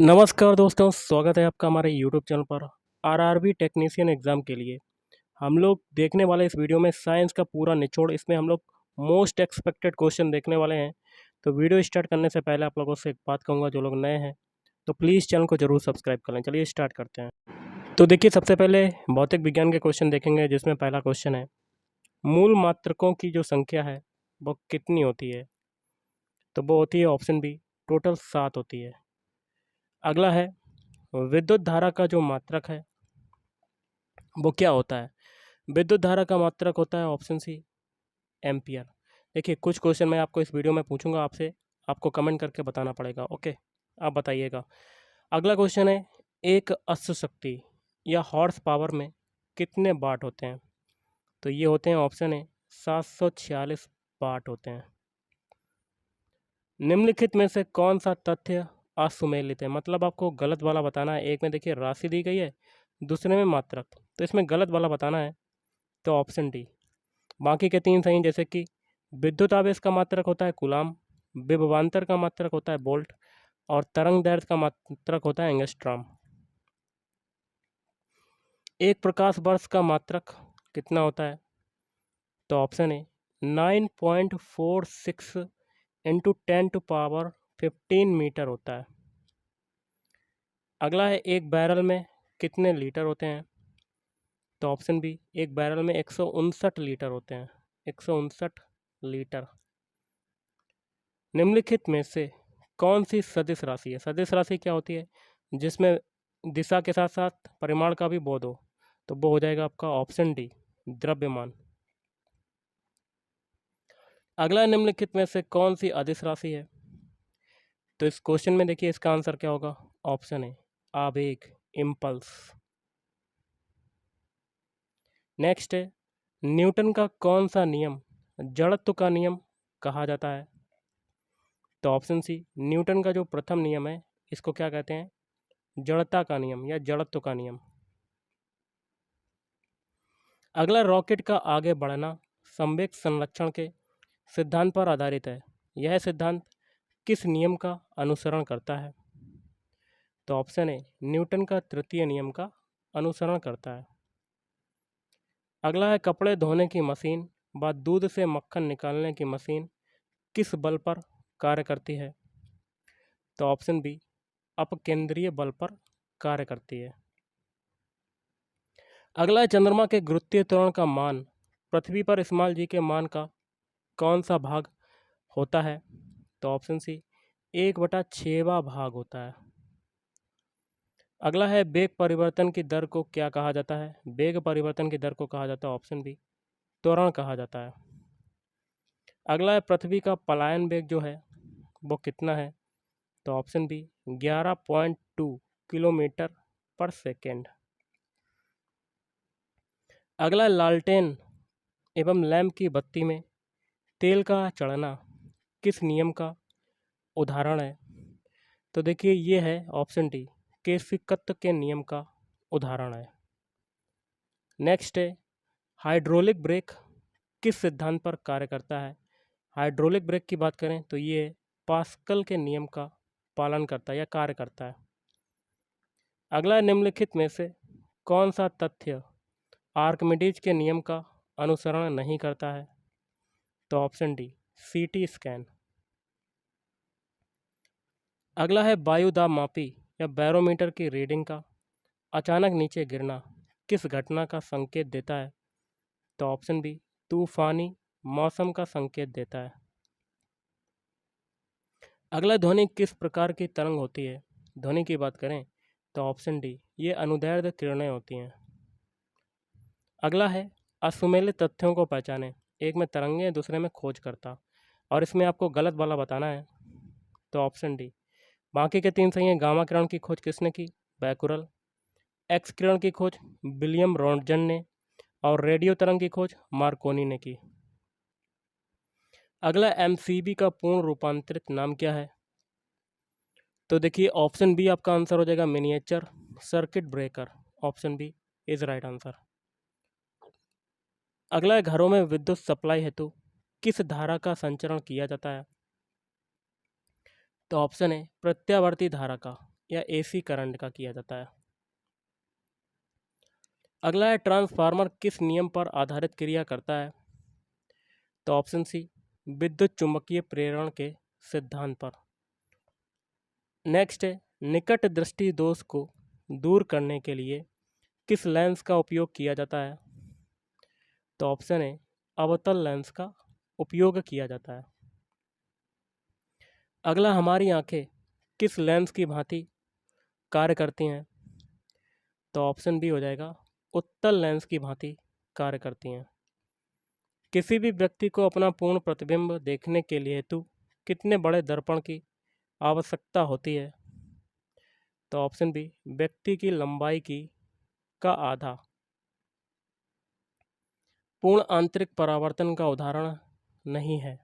नमस्कार दोस्तों, स्वागत है आपका हमारे यूट्यूब चैनल पर आरआरबी टेक्नीशियन एग्ज़ाम के लिए। हम लोग देखने वाले इस वीडियो में साइंस का पूरा निचोड़, इसमें हम लोग मोस्ट एक्सपेक्टेड क्वेश्चन देखने वाले हैं। तो वीडियो स्टार्ट करने से पहले आप लोगों से एक बात कहूँगा, जो लोग नए हैं तो प्लीज़ चैनल को ज़रूर सब्सक्राइब कर लें। चलिए स्टार्ट करते हैं। तो देखिए, सबसे पहले भौतिक विज्ञान के क्वेश्चन देखेंगे, जिसमें पहला क्वेश्चन है, मूल मात्रकों की जो संख्या है वो कितनी होती है? तो वो होती है ऑप्शन बी, टोटल 7 होती है। अगला है, विद्युत धारा का जो मात्रक है वो क्या होता है? विद्युत धारा का मात्रक होता है ऑप्शन सी, एम्पियर। देखिए, कुछ क्वेश्चन मैं आपको इस वीडियो में पूछूंगा आपसे, आपको कमेंट करके बताना पड़ेगा। ओके, आप बताइएगा। अगला क्वेश्चन है, एक अश्व शक्ति या हॉर्स पावर में कितने वाट होते हैं? तो ये होते हैं ऑप्शन है 746 वाट होते हैं। निम्नलिखित में से कौन सा तथ्य असुमेलित है? मतलब आपको गलत वाला बताना है। एक में देखिए राशि दी गई है, दूसरे में मात्रक, तो इसमें गलत वाला बताना है, तो ऑप्शन डी। बाकी के 3 सही हैं, जैसे कि विद्युत आवेश का मात्रक होता है कूलाम, विभवांतर का मात्रक होता है वोल्ट, और तरंग दैर्ध्य का मात्रक होता है एंगस्ट्रॉम। एक प्रकाश वर्ष का मात्रक कितना होता है? तो ऑप्शन है 9.46 इंटू 10⁻15 मीटर होता है। अगला है, एक बैरल में कितने लीटर होते हैं? तो ऑप्शन बी, एक बैरल में 159 लीटर होते हैं, 159 लीटर। निम्नलिखित में से कौन सी सदिश राशि है? सदिश राशि क्या होती है? जिसमें दिशा के साथ साथ परिमाण का भी बोध हो, तो वो हो जाएगा आपका ऑप्शन डी, द्रव्यमान। अगला, निम्नलिखित में से कौन सी अदिश राशि है? तो इस क्वेश्चन में देखिए इसका आंसर क्या होगा? ऑप्शन है आवेग, इम्पल्स। नेक्स्ट है, न्यूटन का कौन सा नियम जड़त्व का नियम कहा जाता है? तो ऑप्शन सी, न्यूटन का जो प्रथम नियम है इसको क्या कहते हैं? जड़ता का नियम या जड़त्व का नियम। अगला, रॉकेट का आगे बढ़ना संवेग संरक्षण के सिद्धांत पर आधारित है। यह सिद्धांत किस नियम का अनुसरण करता है? तो ऑप्शन है न्यूटन का तृतीय नियम का अनुसरण करता है। अगला है, कपड़े धोने की मशीन व दूध से मक्खन निकालने की मशीन किस बल पर कार्य करती है? तो ऑप्शन बी, अपकेंद्रीय बल पर कार्य करती है। अगला है, चंद्रमा के गुरुत्वीय त्वरण का मान पृथ्वी पर स्मॉल जी के मान का कौन सा भाग होता है? तो ऑप्शन सी, 1/6वां भाग होता है। अगला है, वेग परिवर्तन की दर को क्या कहा जाता है? वेग परिवर्तन की दर को कहा जाता है ऑप्शन बी, त्वरण कहा जाता है। अगला है, पृथ्वी का पलायन वेग जो है वो कितना है? तो ऑप्शन बी, 11.2 किलोमीटर पर सेकेंड। अगला, लालटेन एवं लैंप की बत्ती में तेल का चढ़ना किस नियम का उदाहरण है? तो देखिए ये है ऑप्शन डी, केसिकत्व के नियम का उदाहरण है। नेक्स्ट है, हाइड्रोलिक ब्रेक किस सिद्धांत पर कार्य करता है? हाइड्रोलिक ब्रेक की बात करें तो ये पास्कल के नियम का पालन करता है या कार्य करता है। अगला, निम्नलिखित में से कौन सा तथ्य आर्किमिडीज के नियम का अनुसरण नहीं करता है? तो ऑप्शन डी, सीटी स्कैन। अगला है, वायु दाब मापी या बैरोमीटर की रीडिंग का अचानक नीचे गिरना किस घटना का संकेत देता है? तो ऑप्शन बी, तूफानी मौसम का संकेत देता है। अगला, ध्वनि किस प्रकार की तरंग होती है? ध्वनि की बात करें तो ऑप्शन डी, ये अनुदैर्ध्य किरणें होती हैं। अगला है, असुमेलित तथ्यों को पहचानें। एक में तरंगे, दूसरे में खोजकर्ता, और इसमें आपको गलत वाला बताना है, तो ऑप्शन डी। बाकी के 3 सही हैं। गामा किरण की खोज किसने की? बैकुरल। एक्स किरण की खोज विलियम रॉन्टजन ने, और रेडियो तरंग की खोज मार्कोनी ने की। अगला, एमसीबी का पूर्ण रूपांतरित नाम क्या है? तो देखिए ऑप्शन बी आपका आंसर हो जाएगा, miniature circuit breaker. Option B is right answer. अगला है, घरों में विद्युत सप्लाई हेतु किस धारा का संचरण किया जाता है? तो ऑप्शन है प्रत्यावर्ती धारा का। या AC करंट का किया जाता है। अगला है ट्रांसफार्मर किस नियम पर आधारित क्रिया करता है? तो ऑप्शन सी, विद्युत चुंबकीय प्रेरण के सिद्धांत पर। नेक्स्ट है, निकट दृष्टि दोष को दूर करने के लिए किस लेंस का उपयोग किया जाता है? तो ऑप्शन है, अवतल लेंस का उपयोग किया जाता है। अगला, हमारी आंखें किस लेंस की भांति कार्य करती हैं? तो ऑप्शन बी हो जाएगा, उत्तल लेंस की भांति कार्य करती हैं। किसी भी व्यक्ति को अपना पूर्ण प्रतिबिंब देखने के लिए हेतु कितने बड़े दर्पण की आवश्यकता होती है? तो ऑप्शन बी, व्यक्ति की लंबाई का आधा। पूर्ण आंतरिक परावर्तन का उदाहरण नहीं है।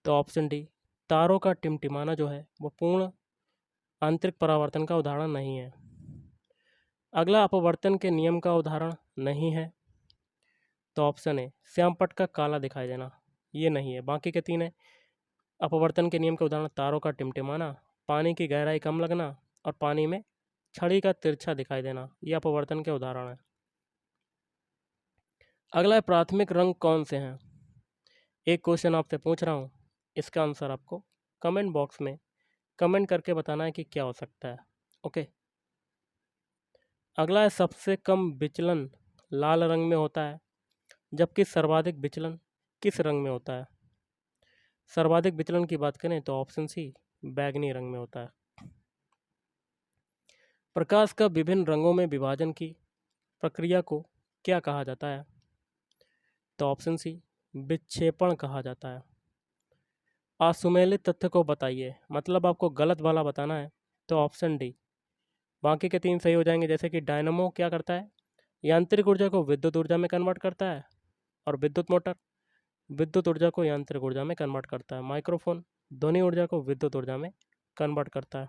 तो ऑप्शन डी, तारों का टिमटिमाना जो है वो पूर्ण आंतरिक परावर्तन का उदाहरण नहीं है। अगला, अपवर्तन के नियम का उदाहरण नहीं है। तो ऑप्शन है, श्यामपट्ट का काला दिखाई देना, ये नहीं है। बाकी के तीन है अपवर्तन के नियम के उदाहरण, तारों का टिमटिमाना, पानी की गहराई कम लगना और पानी में छड़ी का तिरछा दिखाई देना, ये अपवर्तन के उदाहरण है। अगला है, प्राथमिक रंग कौन से हैं? एक क्वेश्चन आपसे पूछ रहा हूँ, इसका आंसर आपको कमेंट बॉक्स में कमेंट करके बताना है कि क्या हो सकता है। ओके। अगला है, सबसे कम विचलन लाल रंग में होता है जबकि सर्वाधिक विचलन किस रंग में होता है? सर्वाधिक विचलन की बात करें तो ऑप्शन सी, बैगनी रंग में होता है। प्रकाश का विभिन्न रंगों में विभाजन की प्रक्रिया को क्या कहा जाता है? तो ऑप्शन सी, विक्षेपण कहा जाता है। असुमेलित तथ्य को बताइए, मतलब आपको गलत वाला बताना है। तो ऑप्शन डी, बाकी के तीन सही हो जाएंगे। जैसे कि डायनामो क्या करता है? यांत्रिक ऊर्जा को विद्युत ऊर्जा में कन्वर्ट करता है। और विद्युत मोटर विद्युत ऊर्जा को यांत्रिक ऊर्जा में कन्वर्ट करता है। माइक्रोफोन ध्वनि ऊर्जा को विद्युत ऊर्जा में कन्वर्ट करता है।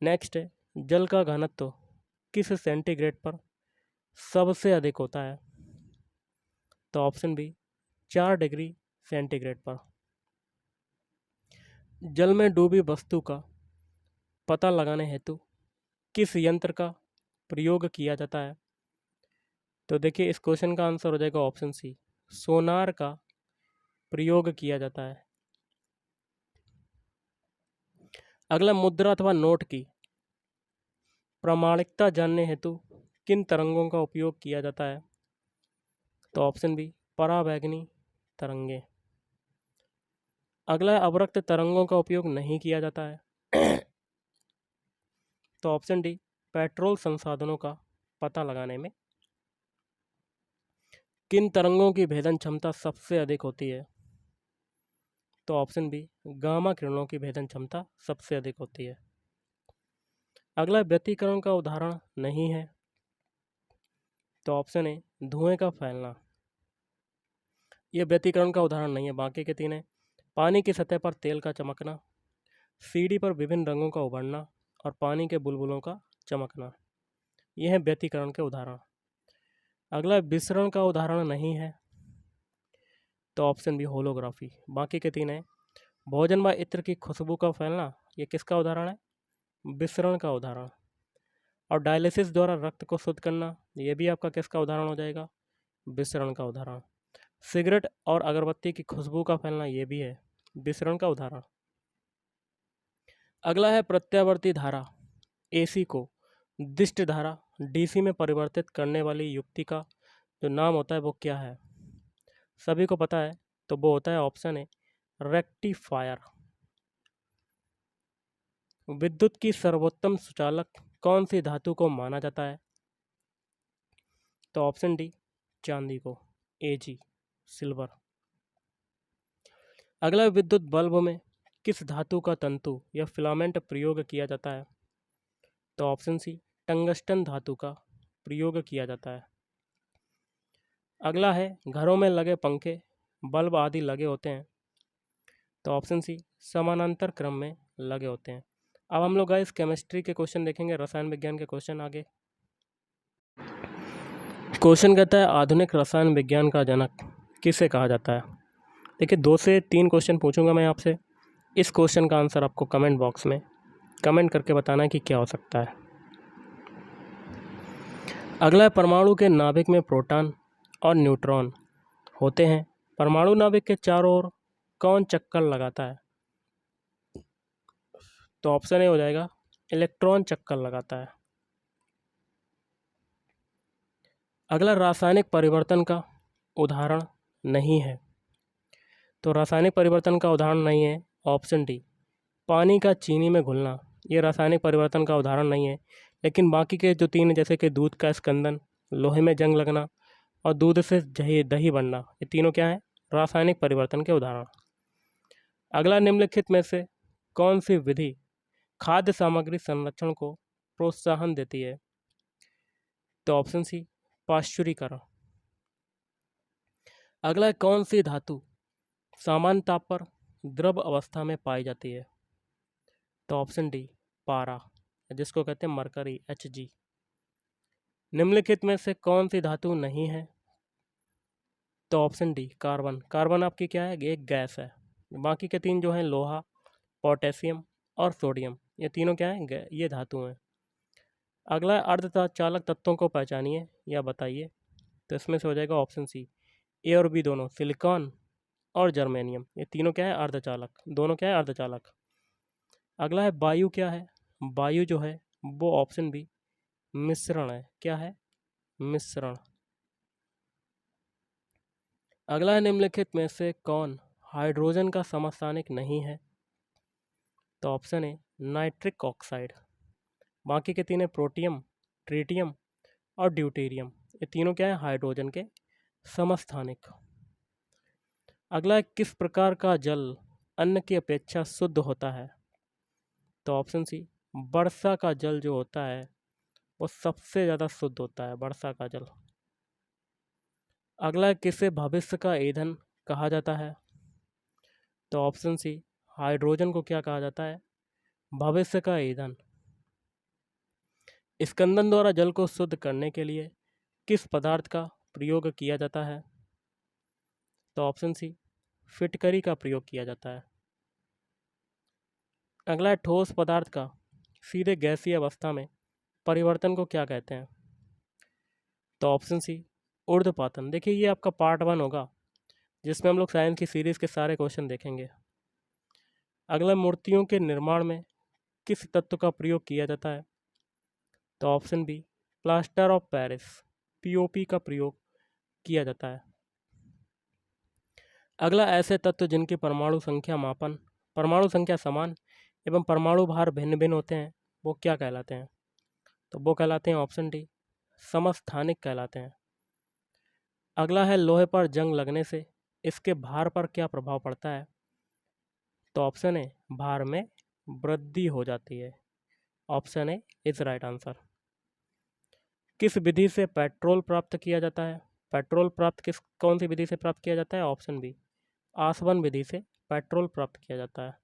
नेक्स्ट है, जल का घनत्व किस सेंटीग्रेड पर सबसे अधिक होता है? तो ऑप्शन बी, 4 डिग्री सेंटीग्रेड पर। जल में डूबी वस्तु का पता लगाने हेतु किस यंत्र का प्रयोग किया जाता है? तो देखिए, इस क्वेश्चन का आंसर हो जाएगा ऑप्शन सी, सोनार का प्रयोग किया जाता है। अगला, मुद्रा अथवा नोट की प्रामाणिकता जानने हेतु किन तरंगों का उपयोग किया जाता है? तो ऑप्शन बी, पराबैंगनी तरंगे। अगला, अवरक्त तरंगों का उपयोग नहीं किया जाता है। तो ऑप्शन डी, पेट्रोल संसाधनों का पता लगाने में। किन तरंगों की भेदन क्षमता सबसे अधिक होती है? तो ऑप्शन बी, गामा किरणों की भेदन क्षमता सबसे अधिक होती है। अगला, व्यतिकरण का उदाहरण नहीं है। तो ऑप्शन ए, धुएं का फैलना, यह व्यतिकरण का उदाहरण नहीं है। बाकी के तीन है, पानी की सतह पर तेल का चमकना, सीढ़ी पर विभिन्न रंगों का उभरना और पानी के बुलबुलों का चमकना, यह है व्यतिकरण के उदाहरण। अगला, विसरण का उदाहरण नहीं है। तो ऑप्शन बी, होलोग्राफी। बाकी के तीन है, भोजन व इत्र की खुशबू का फैलना, यह किसका उदाहरण है? विसरण का उदाहरण। और डायलिसिस द्वारा रक्त को शुद्ध करना, यह भी आपका किसका उदाहरण हो जाएगा? विसरण का उदाहरण। सिगरेट और अगरबत्ती की खुशबू का फैलना, यह भी है विसरण का उदाहरण। अगला है, प्रत्यावर्ती धारा AC को दिष्ट धारा DC में परिवर्तित करने वाली युक्ति का जो नाम होता है वो क्या है? सभी को पता है, तो वो होता है ऑप्शन ए, रेक्टिफायर। विद्युत की सर्वोत्तम सुचालक कौन सी धातु को माना जाता है? तो ऑप्शन डी, चांदी को, Ag, सिल्वर। अगला, विद्युत बल्ब में किस धातु का तंतु या फिलामेंट प्रयोग किया जाता है? तो ऑप्शन सी, टंगस्टन धातु का प्रयोग किया जाता है। अगला है, घरों में लगे पंखे बल्ब आदि लगे होते हैं। तो ऑप्शन सी, समानांतर क्रम में लगे होते हैं। अब हम लोग गाइस केमिस्ट्री के क्वेश्चन देखेंगे, रसायन विज्ञान के क्वेश्चन आगे। क्वेश्चन कहता है, आधुनिक रसायन विज्ञान का जनक किसे कहा जाता है? देखिए, 2 से 3 क्वेश्चन पूछूंगा मैं आपसे। इस क्वेश्चन का आंसर आपको कमेंट बॉक्स में कमेंट करके बताना है कि क्या हो सकता है। अगला है, परमाणु के नाभिक में प्रोटॉन और न्यूट्रॉन होते हैं। परमाणु नाभिक के चारों ओर कौन चक्कर लगाता है? तो ऑप्शन ए हो जाएगा, इलेक्ट्रॉन चक्कर लगाता है। अगला, रासायनिक परिवर्तन का उदाहरण नहीं है। तो रासायनिक परिवर्तन का उदाहरण नहीं है, ऑप्शन डी, पानी का चीनी में घुलना। ये रासायनिक परिवर्तन का उदाहरण नहीं है, लेकिन बाकी के जो तीन, जैसे कि दूध का स्कंदन, लोहे में जंग लगना और दूध से दही बनना, ये तीनों क्या है? रासायनिक परिवर्तन के उदाहरण। अगला, निम्नलिखित में से कौन सी विधि खाद्य सामग्री संरक्षण को प्रोत्साहन देती है? तो ऑप्शन सी, पाश्चुरीकरण। अगला है, कौन सी धातु सामान्य ताप पर द्रव अवस्था में पाई जाती है? तो ऑप्शन डी, पारा, जिसको कहते हैं मरकरी, Hg। निम्नलिखित में से कौन सी धातु नहीं है? तो ऑप्शन डी, कार्बन। कार्बन आपकी क्या है? एक गैस है। बाकी के तीन जो हैं, लोहा, पोटेशियम और सोडियम, ये तीनों क्या हैं? ये धातु हैं। अगला, अर्धचालक तत्वों को पहचानिए या बताइए। तो इसमें से हो जाएगा ऑप्शन सी, ए और बी दोनों, सिलिकॉन और जर्मेनियम, ये तीनों क्या है? अर्धचालक, दोनों क्या है? अर्धचालक। अगला है, वायु क्या है? वायु जो है वो ऑप्शन बी, मिश्रण है। क्या है? मिश्रण। अगला है, निम्नलिखित में से कौन हाइड्रोजन का समस्थानिक नहीं है? तो ऑप्शन है नाइट्रिक ऑक्साइड। बाकी के तीन है प्रोटियम, ट्रीटियम और ड्यूटेरियम, ये तीनों क्या है? हाइड्रोजन के समस्थानिक। अगला है, किस प्रकार का जल अन्न की अपेक्षा शुद्ध होता है? तो ऑप्शन सी, वर्षा का जल जो होता है वो सबसे ज़्यादा शुद्ध होता है, वर्षा का जल। अगला है, किसे भविष्य का ईंधन कहा जाता है? तो ऑप्शन सी, हाइड्रोजन को क्या कहा जाता है? भविष्य का ईंधन। स्कंदन द्वारा जल को शुद्ध करने के लिए किस पदार्थ का प्रयोग किया जाता है? तो ऑप्शन सी, फिटकरी का प्रयोग किया जाता है। अगला है, ठोस पदार्थ का सीधे गैसीय अवस्था में परिवर्तन को क्या कहते हैं? तो ऑप्शन सी, ऊर्ध्वपातन। देखिए, ये आपका पार्ट 1 होगा, जिसमें हम लोग साइंस की सीरीज़ के सारे क्वेश्चन देखेंगे। अगला, मूर्तियों के निर्माण में किस तत्व का प्रयोग किया जाता है? तो option B, plaster of Paris, POP का प्रयोग किया जाता है। अगला, ऐसे तत्व जिनकी परमाणु संख्या समान एवं परमाणु भार भिन्न भिन्न होते हैं, वो क्या कहलाते हैं? तो वो कहलाते हैं ऑप्शन डी, समस्थानिक कहलाते हैं। अगला है, लोहे पर जंग लगने से इसके भार पर क्या प्रभाव पड़ता है? तो ऑप्शन ए, भार में वृद्धि हो जाती है। Option A is right answer. किस विधि से पेट्रोल प्राप्त किया जाता है? पेट्रोल प्राप्त कौन सी विधि से प्राप्त किया जाता है? ऑप्शन बी, आसवन विधि से पेट्रोल प्राप्त किया जाता है।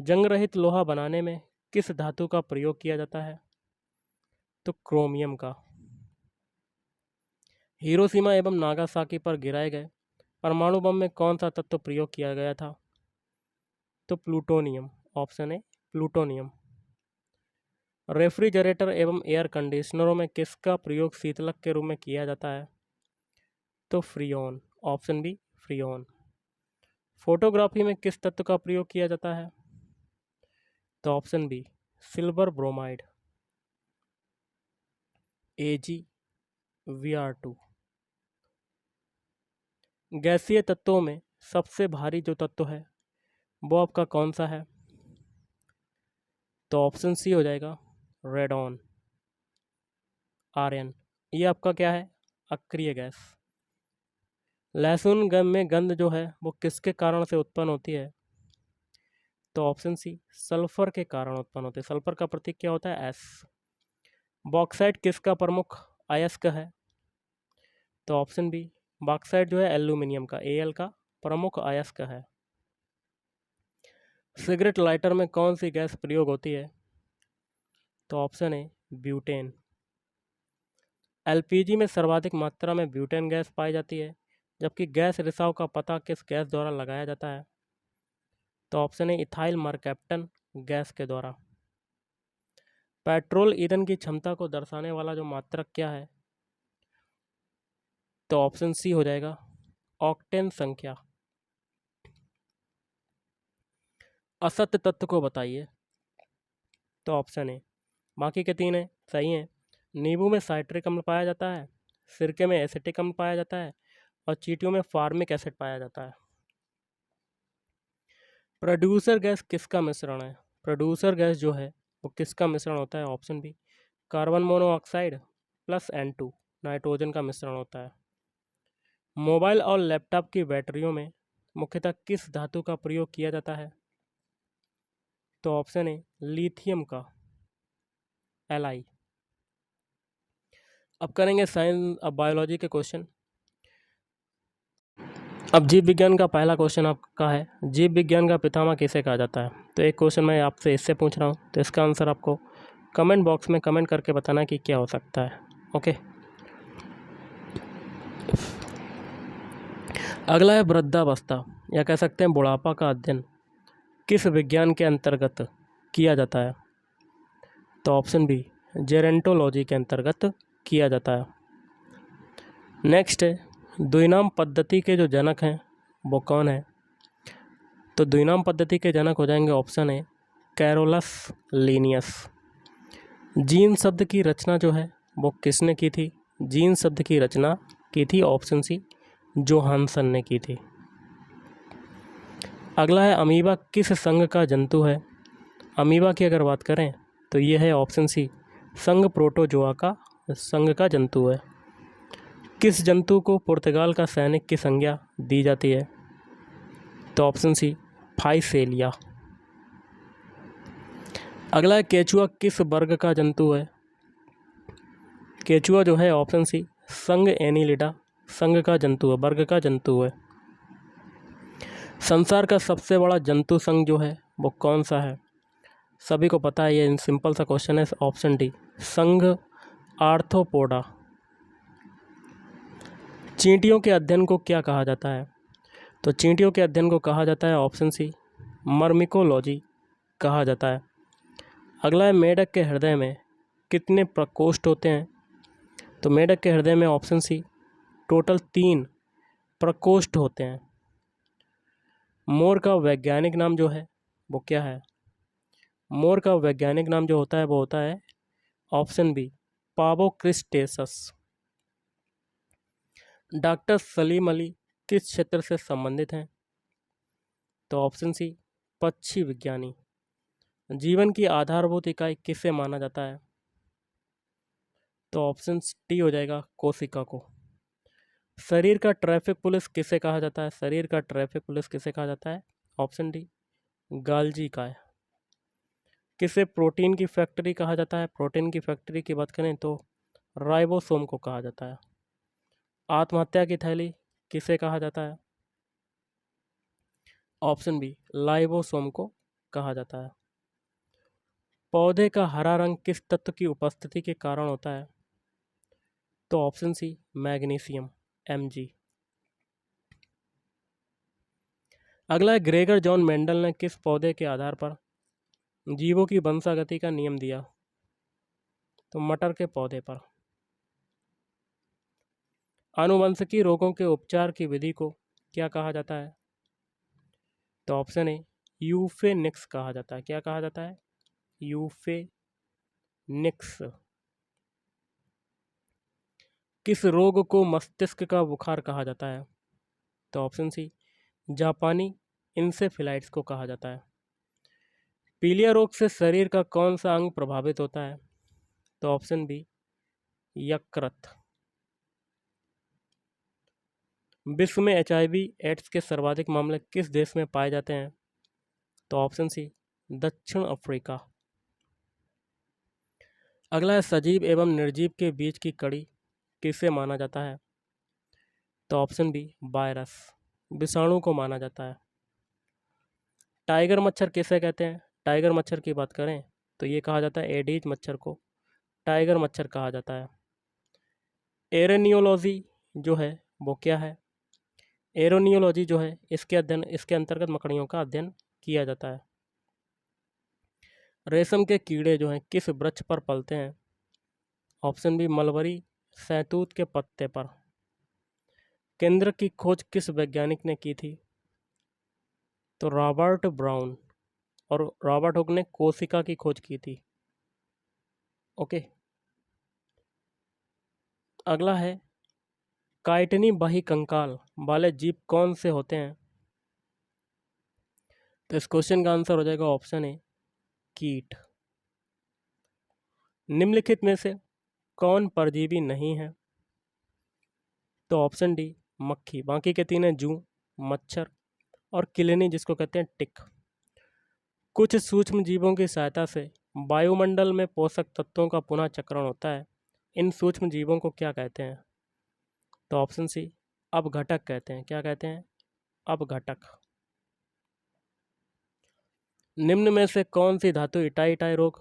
जंग रहित लोहा बनाने में किस धातु का प्रयोग किया जाता है? तो क्रोमियम का। हिरोशिमा एवं नागासाकी पर गिराए गए परमाणु बम में कौन सा तत्व प्रयोग किया गया था? तो plutonium. Option A, plutonium. Refrigerator एवं एयर कंडीशनरों में किसका प्रयोग शीतलक के रूप में किया जाता है? तो freon. Option B, freon. Photography में किस तत्व का प्रयोग किया जाता है? तो option B, silver bromide, AgVr2। गैसीय तत्वों में सबसे भारी जो तत्व है वो आपका कौन सा है? तो ऑप्शन सी हो जाएगा, रेडॉन, Rn। ये आपका क्या है? अक्रिय गैस। लहसुन गम में गंध जो है वो किसके कारण से उत्पन्न होती है? तो ऑप्शन सी, सल्फर के कारण उत्पन्न होते हैं। सल्फर का प्रतीक क्या होता है? S। बॉक्साइट किसका प्रमुख अयस्क है? तो ऑप्शन बी, बॉक्साइट जो है एल्यूमिनियम का, Al का प्रमुख अयस्क है। सिगरेट लाइटर में कौन सी गैस प्रयोग होती है? तो ऑप्शन ए, ब्यूटेन। LPG में सर्वाधिक मात्रा में ब्यूटेन गैस पाई जाती है, जबकि गैस रिसाव का पता किस गैस द्वारा लगाया जाता है? तो option A, ethyl mercaptan gas के द्वारा। पेट्रोल ईंधन की क्षमता को दर्शाने वाला जो मात्रक क्या है? तो ऑप्शन सी हो जाएगा ऑक्टेन संख्या। असत्य तत्व को बताइए। तो ऑप्शन ए, बाकी के 3 है सही हैं। नींबू में साइट्रिक अम्ल पाया जाता है, सिरके में एसिटिक अम्ल पाया जाता है और चींटियों में फार्मिक एसिड पाया जाता है। प्रोड्यूसर गैस किसका मिश्रण है? प्रोड्यूसर गैस जो है वो किसका मिश्रण होता है? Option B, carbon monoxide plus N2 nitrogen का मिश्रण होता है। मोबाइल और लैपटॉप की बैटरियों में मुख्यतः किस धातु का प्रयोग किया जाता है? तो ऑप्शन ए, लिथियम का, Li। अब करेंगे साइंस, अब बायोलॉजी के क्वेश्चन। अब जीव विज्ञान का पहला क्वेश्चन आपका है, जीव विज्ञान का पितामह किसे कहा जाता है? तो एक क्वेश्चन मैं आपसे इससे पूछ रहा हूँ, तो इसका आंसर आपको कमेंट बॉक्स में कमेंट करके बताना कि क्या हो सकता है। ओके, अगला है वृद्धावस्था या कह सकते हैं बुढ़ापा का अध्ययन किस विज्ञान के अंतर्गत किया जाता है? तो ऑप्शन बी, जेरेंटोलॉजी के अंतर्गत किया जाता है। नेक्स्ट है, द्विनाम पद्धति के जो जनक हैं वो कौन है? तो द्विनाम पद्धति के जनक हो जाएंगे option A, Carolus Linnaeus. Gene शब्द की रचना जो है वो किसने की थी? जीन शब्द की रचना की थी ऑप्शन सी, जोहानसन ने की थी। अगला है, अमीबा किस संघ का जंतु है? अमीबा की अगर बात करें तो ये है ऑप्शन सी, संघ प्रोटोजोआ का संघ का जंतु है। किस जंतु को पुर्तगाल का सैनिक की संज्ञा दी जाती है? तो ऑप्शन सी, फाइसेलिया। अगला है, केचुआ किस वर्ग का जंतु है? केचुआ जो है ऑप्शन सी, संघ एनिलिडा संघ का जंतु है, वर्ग का जंतु है। संसार का सबसे बड़ा जंतु संघ जो है वो कौन सा है? सभी को पता है, ये सिंपल सा क्वेश्चन है, ऑप्शन डी, संघ आर्थ्रोपोडा। चींटियों के अध्ययन को क्या कहा जाता है? तो चींटियों के अध्ययन को कहा जाता है ऑप्शन सी, मर्मिकोलॉजी कहा जाता है। अगला है, मेढक के हृदय में कितने प्रकोष्ठ होते हैं? तो मेढक के हृदय में ऑप्शन सी, टोटल 3 प्रकोष्ठ होते हैं। मोर का वैज्ञानिक नाम जो है वो क्या है? मोर का वैज्ञानिक नाम जो होता है वो होता है ऑप्शन बी, पावोक्रिस्टेसस। डॉक्टर सलीम अली किस क्षेत्र से संबंधित हैं? तो ऑप्शन सी, पक्षी विज्ञानी। जीवन की आधारभूत इकाई किसे माना जाता है? तो ऑप्शन डी हो जाएगा, कोशिका को। शरीर का ट्रैफिक पुलिस किसे कहा जाता है? शरीर का ट्रैफिक पुलिस किसे कहा जाता है? ऑप्शन डी, गाल्जी का है। किसे प्रोटीन की फैक्ट्री कहा जाता है? प्रोटीन की फैक्ट्री की बात करें तो राइबोसोम को कहा जाता है। आत्महत्या की थैली किसे कहा जाता है? ऑप्शन बी, लाइबोसोम को कहा जाता है। पौधे का हरा रंग किस तत्व की उपस्थिति के कारण होता है? तो ऑप्शन सी, मैग्नीशियम, Mg। अगला है, ग्रेगर जॉन मेंडल ने किस पौधे के आधार पर जीवों की वंशागति का नियम दिया? तो मटर के पौधे पर। आनुवंशिकी रोगों के उपचार की विधि को क्या कहा जाता है? तो ऑप्शन ए, यूफेनिक्स कहा जाता है। क्या कहा जाता है? यूफेनिक्स। किस रोग को मस्तिष्क का बुखार कहा जाता है? तो ऑप्शन सी, जापानी इंसेफेलाइटिस को कहा जाता है। पीलिया रोग से शरीर का कौन सा अंग प्रभावित होता है? तो ऑप्शन बी, यकृत। विश्व में HIV एड्स के सर्वाधिक मामले किस देश में पाए जाते हैं? तो ऑप्शन सी, दक्षिण अफ्रीका। अगला है, सजीव एवं निर्जीव के बीच की कड़ी किसे माना जाता है? तो ऑप्शन बी, वायरस, विषाणु को माना जाता है। टाइगर मच्छर किसे कहते हैं? टाइगर मच्छर की बात करें तो ये कहा जाता है, एडीज मच्छर को टाइगर मच्छर कहा जाता है। एरेनियोलॉजी जो है वो क्या है? एरोनियोलॉजी जो है इसके अंतर्गत मकड़ियों का अध्ययन किया जाता है। रेशम के कीड़े जो हैं किस वृक्ष पर पलते हैं? ऑप्शन बी मलबरी शहतूत के पत्ते पर। केंद्रक की खोज किस वैज्ञानिक ने की थी? तो रॉबर्ट ब्राउन। और रॉबर्ट हुक ने कोशिका की खोज की थी। ओके, अगला है काइटिनी बाही कंकाल वाले जीव कौन से होते हैं? तो इस क्वेश्चन का आंसर हो जाएगा ऑप्शन ए कीट। निम्नलिखित में से कौन परजीवी नहीं है? तो ऑप्शन डी मक्खी, बाकी के तीन हैं जूं, मच्छर और किलनी जिसको कहते हैं टिक। कुछ सूक्ष्म जीवों की सहायता से वायुमंडल में पोषक तत्वों का पुनः चक्रण होता है। इन सूक्ष्म जीवों को क्या कहते हैं? तो ऑप्शन सी अपघटक कहते हैं। क्या कहते हैं? अपघटक। निम्न में से कौन सी धातु इटाई इटाई रोग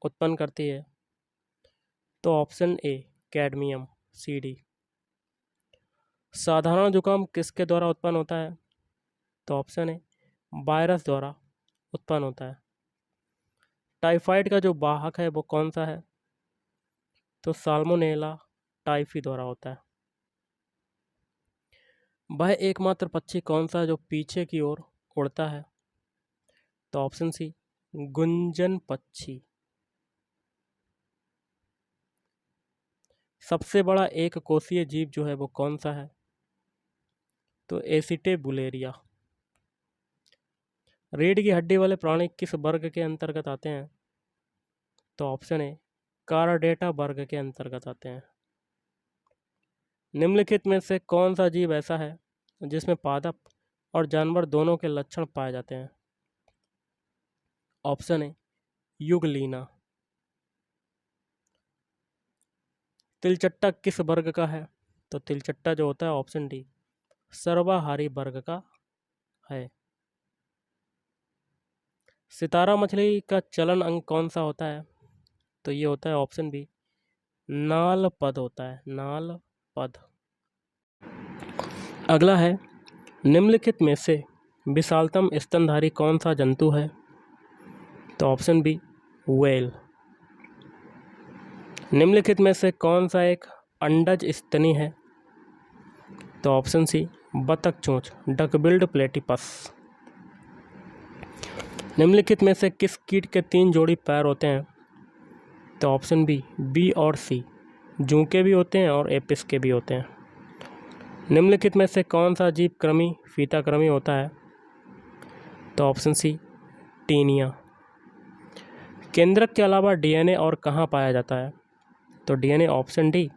उत्पन्न करती है? तो ऑप्शन ए कैडमियम Cd। साधारण जुकाम किसके द्वारा उत्पन्न होता है? तो ऑप्शन ए वायरस द्वारा उत्पन्न होता है। टाइफाइड का जो वाहक है वो कौन सा है? तो साल्मोनेला टाइफी द्वारा होता है। वह एकमात्र पक्षी कौन सा है जो पीछे की ओर उड़ता है? तो ऑप्शन सी गुंजन पक्षी। सबसे बड़ा एक कोषीय जीव जो है वो कौन सा है? तो एसिटेबुलेरिया। रीढ़ की हड्डी वाले प्राणी किस वर्ग के अंतर्गत आते हैं? तो ऑप्शन ए कार्डेटा वर्ग के अंतर्गत आते हैं। निम्नलिखित में से कौन सा जीव ऐसा है जिसमें पादप और जानवर दोनों के लक्षण पाए जाते हैं? Option A euglena. तिलचट्टा किस वर्ग का है? तो तिलचट्टा जो होता है ऑप्शन डी सर्वाहारी वर्ग का है। सितारा मछली का चलन अंग कौन सा होता है? तो ये होता है ऑप्शन बी नाल पद होता है, नाल पद। अगला है निम्नलिखित में से विशालतम स्तनधारी कौन सा जंतु है? तो ऑप्शन बी व्हेल। निम्नलिखित में से कौन सा एक अंडज स्तनी है? तो ऑप्शन सी बतख चोंच डकबिल्ड प्लेटिपस। निम्नलिखित में से किस कीट के 3 जोड़ी पैर होते हैं? तो ऑप्शन बी और सी जूं के भी होते हैं और एपिस के भी होते हैं। निम्नलिखित में से कौन सा जीव कृमि फीताकृमि होता है? तो ऑप्शन सी टीनिया। केंद्रक के अलावा डीएनए और कहाँ पाया जाता है? तो डीएनए ऑप्शन डी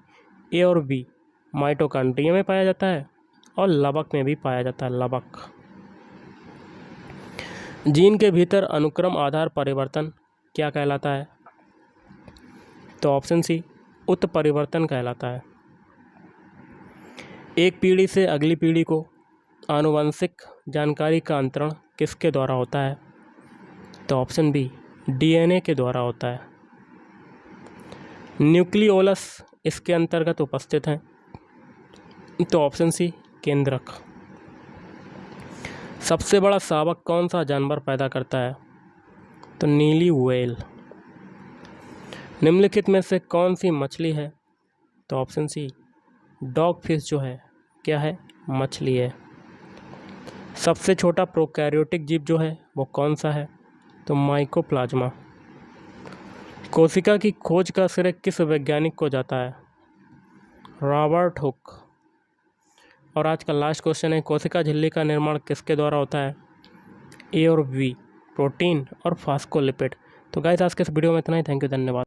ए और बी माइटोकॉन्ड्रिया में पाया जाता है और लवक में भी पाया जाता है, लवक। जीन के भीतर अनुक्रम आधार परिवर्तन क्या कहलाता है? तो ऑप्शन सी उत्परिवर्तन कहलाता है। एक पीढ़ी से अगली पीढ़ी को आनुवंशिक जानकारी का अंतरण किसके द्वारा होता है? तो ऑप्शन बी डीएनए के द्वारा होता है। न्यूक्लियोलस इसके अंतर्गत उपस्थित हैं। तो ऑप्शन सी केंद्रक। सबसे बड़ा शावक कौन सा जानवर पैदा करता है? तो नीली व्हेल। निम्नलिखित में से कौन सी मछली है? तो ऑप्शन सी डॉग फिश जो है क्या है? मछली है। सबसे छोटा प्रोकैरियोटिक जीव जो है वो कौन सा है? तो माइकोप्लाज्मा। कोशिका की खोज का श्रेय किस वैज्ञानिक को जाता है? Robert Hooke. और आज का लास्ट क्वेश्चन है कोशिका झिल्ली का निर्माण किसके द्वारा होता है? ए और बी प्रोटीन और फास्फोलिपिड। तो गाइस आज के इस वीडियो में इतना ही। थैंक यू, धन्यवाद।